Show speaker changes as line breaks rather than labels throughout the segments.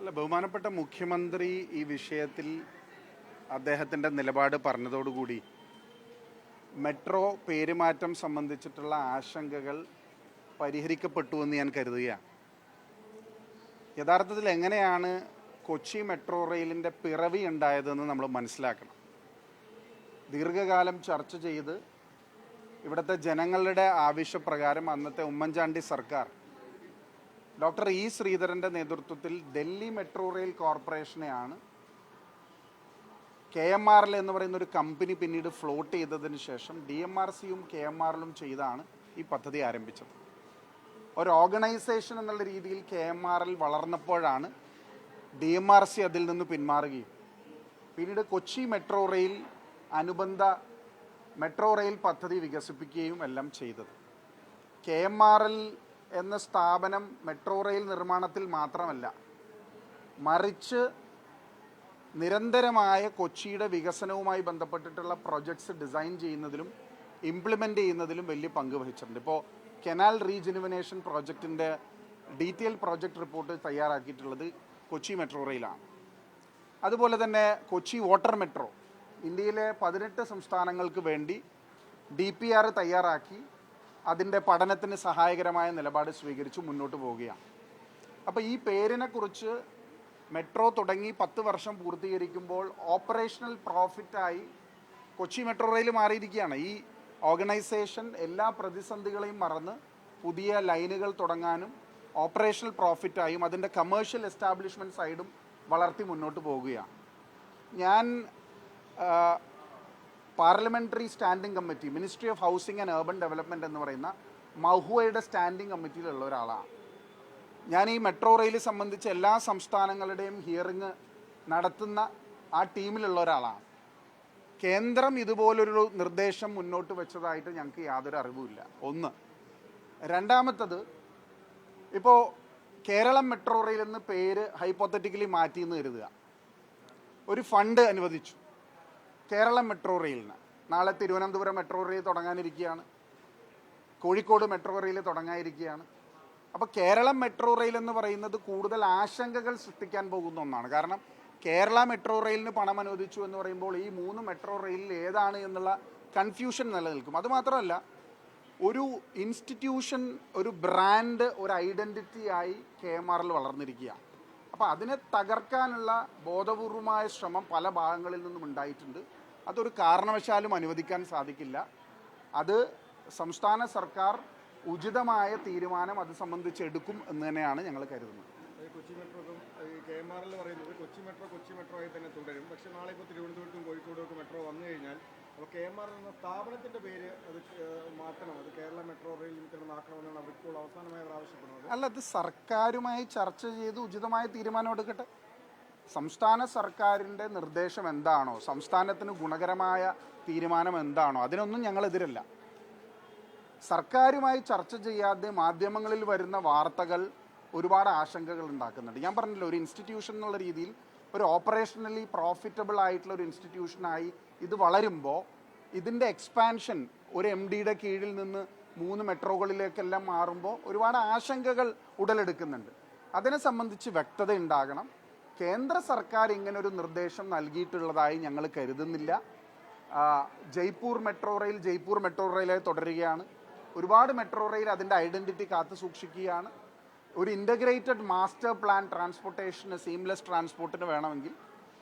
അല്ല, ബഹുമാനപ്പെട്ട മുഖ്യമന്ത്രി ഈ വിഷയത്തിൽ അദ്ദേഹത്തിൻ്റെ നിലപാട് പറഞ്ഞതോടുകൂടി മെട്രോ പേരുമാറ്റം സംബന്ധിച്ചിട്ടുള്ള ആശങ്കകൾ പരിഹരിക്കപ്പെട്ടു എന്ന് ഞാൻ കരുതുകയാണ്. യഥാർത്ഥത്തിൽ എങ്ങനെയാണ് കൊച്ചി മെട്രോ റെയിലിൻ്റെ പിറവി ഉണ്ടായതെന്ന് നമ്മൾ മനസ്സിലാക്കണം. ദീർഘകാലം ചർച്ച ചെയ്ത് ഇവിടുത്തെ ജനങ്ങളുടെ ആവശ്യപ്രകാരം അന്നത്തെ ഉമ്മൻചാണ്ടി സർക്കാർ ഡോക്ടർ ഇ ശ്രീധരൻ്റെ നേതൃത്വത്തിൽ ഡൽഹി മെട്രോ റെയിൽ കോർപ്പറേഷനെയാണ് KMRL എന്ന് പറയുന്ന ഒരു കമ്പനി പിന്നീട് ഫ്ലോട്ട് ചെയ്തതിന് ശേഷം DMRCയും KMRLും ചെയ്താണ് ഈ പദ്ധതി ആരംഭിച്ചത്. ഒരു ഓർഗനൈസേഷൻ എന്നുള്ള രീതിയിൽ KMRL വളർന്നപ്പോഴാണ് DMRC അതിൽ നിന്ന് പിന്മാറുകയും പിന്നീട് കൊച്ചി മെട്രോ റെയിൽ അനുബന്ധ മെട്രോ റെയിൽ പദ്ധതി വികസിപ്പിക്കുകയും എല്ലാം ചെയ്തത്. KMRL എന്ന സ്ഥാപനം മെട്രോ റെയിൽ നിർമ്മാണത്തിൽ മാത്രമല്ല, മറിച്ച് നിരന്തരമായ കൊച്ചിയുടെ വികസനവുമായി ബന്ധപ്പെട്ടിട്ടുള്ള പ്രൊജക്ട്സ് ഡിസൈൻ ചെയ്യുന്നതിലും ഇംപ്ലിമെൻ്റ് ചെയ്യുന്നതിലും വലിയ പങ്ക് വഹിച്ചിട്ടുണ്ട്. ഇപ്പോൾ കനാൽ റീജനുവിനേഷൻ പ്രോജക്റ്റിൻ്റെ ഡീറ്റെയിൽ പ്രോജക്റ്റ് റിപ്പോർട്ട് തയ്യാറാക്കിയിട്ടുള്ളത് കൊച്ചി മെട്രോ റെയിലാണ്. അതുപോലെ തന്നെ കൊച്ചി വാട്ടർ മെട്രോ ഇന്ത്യയിലെ 18 സംസ്ഥാനങ്ങൾക്ക് വേണ്ടി DPR തയ്യാറാക്കി അതിൻ്റെ പഠനത്തിന് സഹായകരമായ നിലപാട് സ്വീകരിച്ച് മുന്നോട്ട് പോവുകയാണ്. അപ്പോൾ ഈ പേരിനെക്കുറിച്ച് മെട്രോ തുടങ്ങി 10 വർഷം പൂർത്തീകരിക്കുമ്പോൾ ഓപ്പറേഷണൽ പ്രോഫിറ്റായി കൊച്ചി മെട്രോ റെയിൽ മാറിയിരിക്കുകയാണ്. ഈ ഓർഗനൈസേഷൻ എല്ലാ പ്രതിസന്ധികളെയും മറന്ന് പുതിയ ലൈനുകൾ തുടങ്ങാനും ഓപ്പറേഷണൽ പ്രോഫിറ്റായും അതിൻ്റെ കമേഴ്ഷ്യൽ എസ്റ്റാബ്ലിഷ്മെൻറ്റ് സൈഡും വളർത്തി മുന്നോട്ട് പോവുകയാണ്. ഞാൻ parliamentary standing committee, ministry of housing and urban development എന്ന് പറയുന്ന മഹുവയുടെ സ്റ്റാൻഡിംഗ് കമ്മിറ്റിയിലുള്ള ഒരാളാണ്. ഞാൻ ഈ മെട്രോ റെയിൽ സംബന്ധിച്ച് എല്ലാ സംസ്ഥാനങ്ങളുടെയും ഹിയറിങ് നടത്തുന്ന ആ ടീമിലുള്ള ഒരാളാണ്. കേന്ദ്രം ഇതുപോലൊരു നിർദ്ദേശം മുന്നോട്ട് വെച്ചതായിട്ട് ഞങ്ങൾക്ക് യാതൊരു അറിവുമില്ല. ഒന്ന്. രണ്ടാമത്തത്, ഇപ്പോൾ കേരളം മെട്രോ റെയിൽ എന്ന് പേര് ഹൈപ്പോത്തറ്റിക്കലി മാറ്റിയെന്ന് കരുതുക. ഒരു ഫണ്ട് അനുവദിച്ചു കേരളം മെട്രോ റെയിലിന്. നാളെ തിരുവനന്തപുരം മെട്രോ റെയിൽ തുടങ്ങാനിരിക്കുകയാണ്, കോഴിക്കോട് മെട്രോ റെയിൽ തുടങ്ങാനിരിക്കുകയാണ്. അപ്പോൾ കേരളം മെട്രോ റെയിൽ എന്ന് പറയുന്നത് കൂടുതൽ ആശങ്കകൾ സൃഷ്ടിക്കാൻ പോകുന്ന ഒന്നാണ്. കാരണം കേരള മെട്രോ റെയിലിന് പണം അനുവദിച്ചു എന്ന് പറയുമ്പോൾ ഈ 3 മെട്രോ റെയിലിൽ ഏതാണ് എന്നുള്ള കൺഫ്യൂഷൻ നിലനിൽക്കും. അതുമാത്രമല്ല, ഒരു ഇൻസ്റ്റിറ്റ്യൂഷൻ, ഒരു ബ്രാൻഡ്, ഒരു ഐഡൻറ്റിറ്റിയായി KMRL വളർന്നിരിക്കുകയാണ്. അപ്പോൾ അതിനെ തകർക്കാനുള്ള ബോധപൂർവമായ ശ്രമം പല ഭാഗങ്ങളിൽ നിന്നും ഉണ്ടായിട്ടുണ്ട്. അതൊരു കാരണവശാലും അനുവദിക്കാൻ സാധിക്കില്ല. അത് സംസ്ഥാന സർക്കാർ ഉചിതമായ തീരുമാനം അത് സംബന്ധിച്ച് എടുക്കും എന്ന് തന്നെയാണ് ഞങ്ങൾ കരുതുന്നത്.
കൊച്ചി മെട്രോക്കും KMRL പറയുന്നത് കൊച്ചി മെട്രോ ആയി തന്നെ തുടരും. പക്ഷേ നാളെ ഇപ്പോൾ തിരുവനന്തപുരത്തും കോഴിക്കോടും മെട്രോ വന്നു കഴിഞ്ഞാൽ അപ്പോൾ KMRL എന്ന സ്ഥാപനത്തിൻ്റെ പേര് അത് മാറ്റണം, അത് കേരള മെട്രോ റെയിൽ ലിമിറ്റഡ് ആക്കണമെന്നാണ് അവർ ഇപ്പോൾ അവസാനമായി അവർ ആവശ്യപ്പെടുന്നത്.
അല്ല, അത് സർക്കാരുമായി ചർച്ച ചെയ്ത് ഉചിതമായ തീരുമാനം എടുക്കട്ടെ. സംസ്ഥാന സർക്കാരിൻ്റെ നിർദ്ദേശം എന്താണോ, സംസ്ഥാനത്തിന് ഗുണകരമായ തീരുമാനം എന്താണോ, അതിനൊന്നും ഞങ്ങളെതിരല്ല. സർക്കാരുമായി ചർച്ച ചെയ്യാതെ മാധ്യമങ്ങളിൽ വരുന്ന വാർത്തകൾ ഒരുപാട് ആശങ്കകൾ ഉണ്ടാക്കുന്നുണ്ട്. ഞാൻ പറഞ്ഞല്ലോ, ഒരു ഇൻസ്റ്റിറ്റ്യൂഷൻ എന്നുള്ള രീതിയിൽ ഒരു ഓപ്പറേഷണലി പ്രോഫിറ്റബിൾ ആയിട്ടുള്ള ഒരു ഇൻസ്റ്റിറ്റ്യൂഷനായി ഇത് വളരുമ്പോൾ ഇതിൻ്റെ എക്സ്പാൻഷൻ ഒരു MDയുടെ കീഴിൽ നിന്ന് 3 മെട്രോകളിലേക്കെല്ലാം മാറുമ്പോൾ ഒരുപാട് ആശങ്കകൾ ഉടലെടുക്കുന്നുണ്ട്. അതിനെ സംബന്ധിച്ച് വ്യക്തത ഉണ്ടാകണം. കേന്ദ്ര സർക്കാർ ഇങ്ങനൊരു നിർദ്ദേശം നൽകിയിട്ടുള്ളതായി ഞങ്ങൾ കരുതുന്നില്ല. ജയ്പൂർ മെട്രോ റെയിലായി തുടരുകയാണ്. ഒരുപാട് മെട്രോ റെയിൽ അതിൻ്റെ ഐഡൻറ്റിറ്റി കാത്തു സൂക്ഷിക്കുകയാണ്. ഒരു ഇൻ്റഗ്രേറ്റഡ് മാസ്റ്റർ പ്ലാൻ ട്രാൻസ്പോർട്ടേഷന്, സീംലെസ് ട്രാൻസ്പോർട്ടിന് വേണമെങ്കിൽ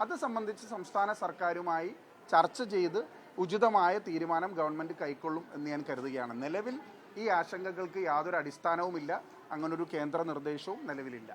അത് സംബന്ധിച്ച് സംസ്ഥാന സർക്കാരുമായി ചർച്ച ചെയ്ത് ഉചിതമായ തീരുമാനം ഗവൺമെൻറ് കൈക്കൊള്ളും എന്ന് ഞാൻ കരുതുകയാണ്. നിലവിൽ ഈ ആശങ്കകൾക്ക് യാതൊരു അടിസ്ഥാനവുമില്ല. അങ്ങനൊരു കേന്ദ്ര നിർദ്ദേശവും നിലവിലില്ല.